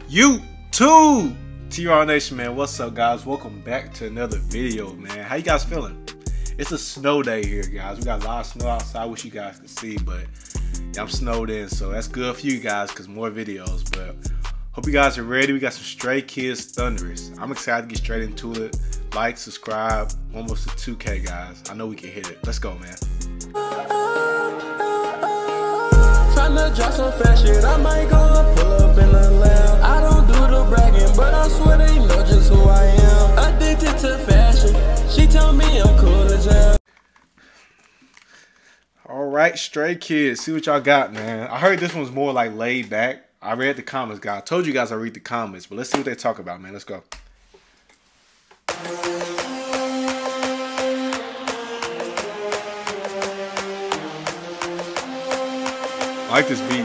YouTube TR Nation, man. What's up, guys? Welcome back to another video, man. How you guys feeling? It's a snow day here, guys. We got a lot of snow outside. I wish you guys could see, but yeah, I'm snowed in, so that's good for you guys because more videos. But hope you guys are ready. We got some Stray Kids Thunderous. I'm excited to get straight into it. Like, subscribe, almost to 2K, guys. I know we can hit it. Let's go, man. Tryna drop some fast shit, I might go and pull up in the lab. I don't do the bragging, but I swear they know just who I am. Addicted to fashion, she told me I'm cool as hell. Alright, Stray Kids, see what y'all got, man. I heard this one's more like laid back. I read the comments, guys. I told you guys I read the comments, but let's see what they talk about, man. Let's go. I like this beat.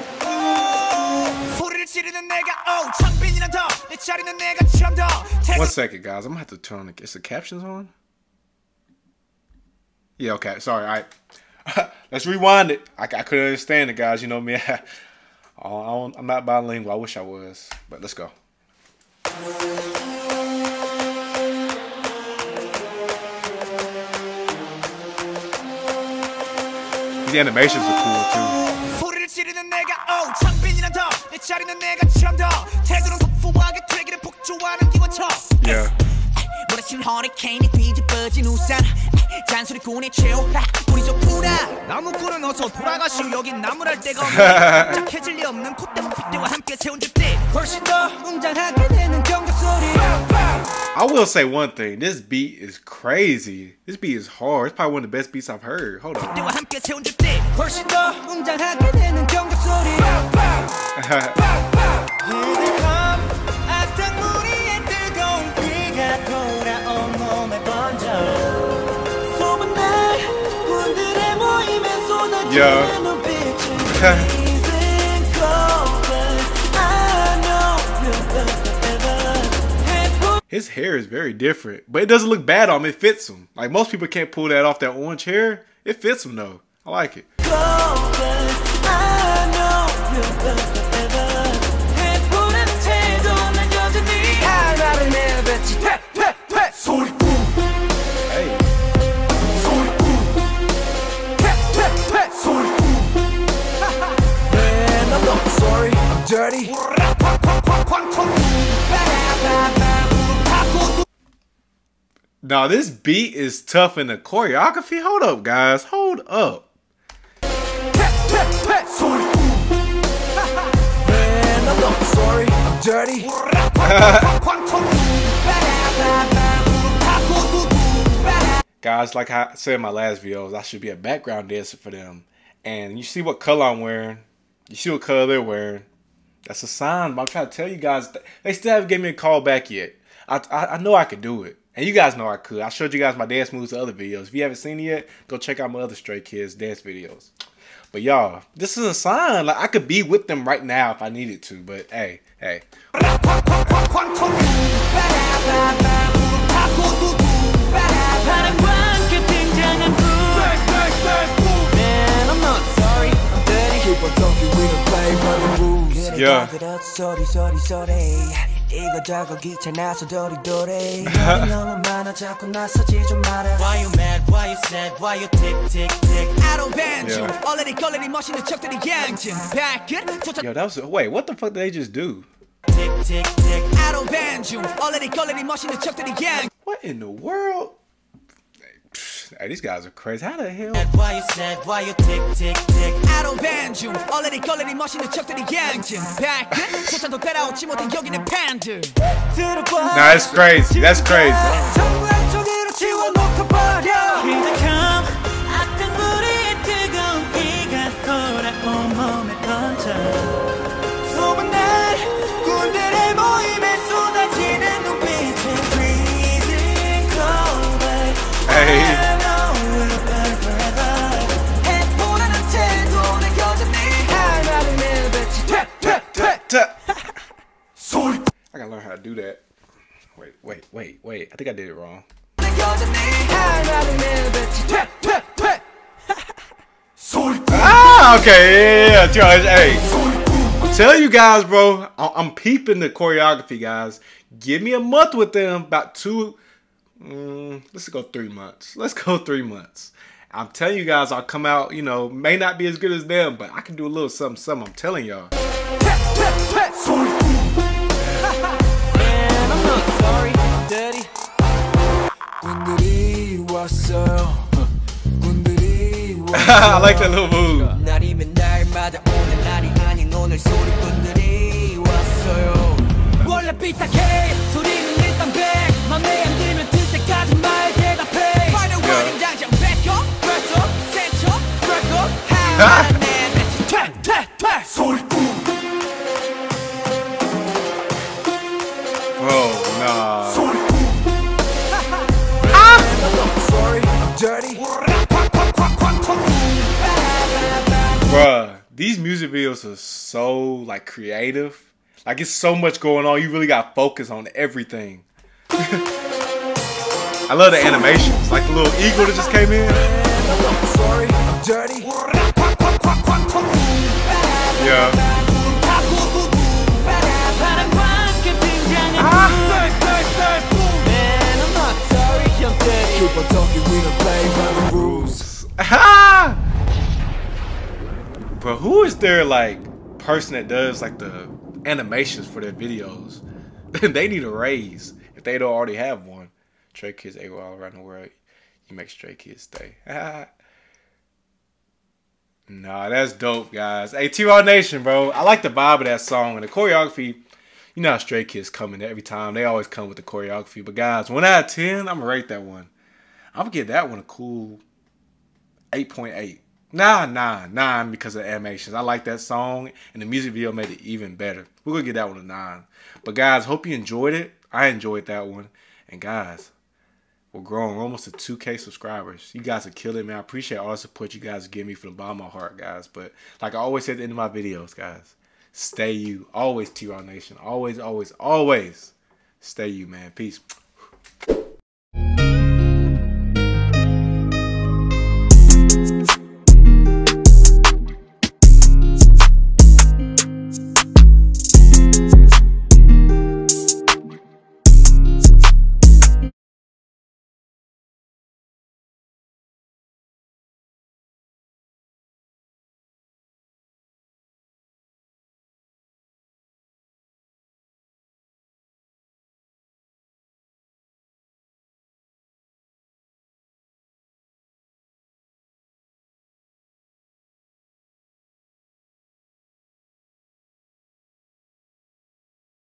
1 second, guys. I'm gonna have to turn on is the captions on? Yeah, okay. Sorry. All right. Let's rewind it. I couldn't understand it, guys. You know me. I'm not bilingual. I wish I was. But let's go. These animations are cool too. Yeah. I will say one thing. This beat is crazy. This beat is hard. It's probably one of the best beats I've heard. Hold on. Yeah. His hair is very different, but it doesn't look bad on him. It fits him. Like most people can't pull that off, that orange hair. It fits him though. I like it. Dirty. Now this beat is tough in the choreography. Hold up, guys. Hold up. Man, I'm not sorry. I'm dirty. Guys, like I said in my last videos, I should be a background dancer for them. And you see what color I'm wearing. You see what color they're wearing. That's a sign. But I'm trying to tell you guys, they still haven't given me a call back yet. I know I could do it. And you guys know I could. I showed you guys my dance moves in other videos. If you haven't seen it yet, go check out my other Stray Kids dance videos. But y'all, this is a sign. Like I could be with them right now if I needed to. But hey. Yeah. Why you mad? Why you sad? Why you tick tick tick? I don't ban you. Yo, that was wait. What the fuck did they just do? Tick tick tick. I don't ban you. What in the world? Hey, these guys are crazy. How the hell? Why you sad? Why you tick tick tick? I don't ban you. Nah, that's crazy. That's crazy. Hey. I gotta learn how to do that. Wait. I think I did it wrong. Ah, okay, yeah. Hey, Tell you guys, bro, I'm peeping the choreography, guys. Give me a month with them, about let's go 3 months. Let's go 3 months. I'm telling you guys, I'll come out, you know, may not be as good as them, but I can do a little something, something. I'm telling y'all. I like that little move. Bro, nah. Bruh, these music videos are so like creative. Like it's so much going on. You really got focus on everything. I love the animations. Like the little eagle that just came in. Yeah. Bro, who is their like person that does like the animations for their videos? They need a raise if they don't already have one. Stray Kids all around the world. You make Stray Kids stay. Nah, that's dope, guys. Hey, T-Raw Nation, bro. I like the vibe of that song and the choreography. You know how Stray Kids come in every time. They always come with the choreography. But guys, 1 out of 10, I'm gonna rate that one. I'm gonna give that one a cool 8.8. Nah, 9 because of the animations. I like that song, and the music video made it even better. We're gonna give that one a 9. But guys, hope you enjoyed it. I enjoyed that one. And guys, we're growing. We're almost to 2K subscribers. You guys are killing me. I appreciate all the support you guys give me from the bottom of my heart, guys. But like I always say at the end of my videos, guys, stay you. Always T-Raw Nation. Always, always, always stay you, man. Peace.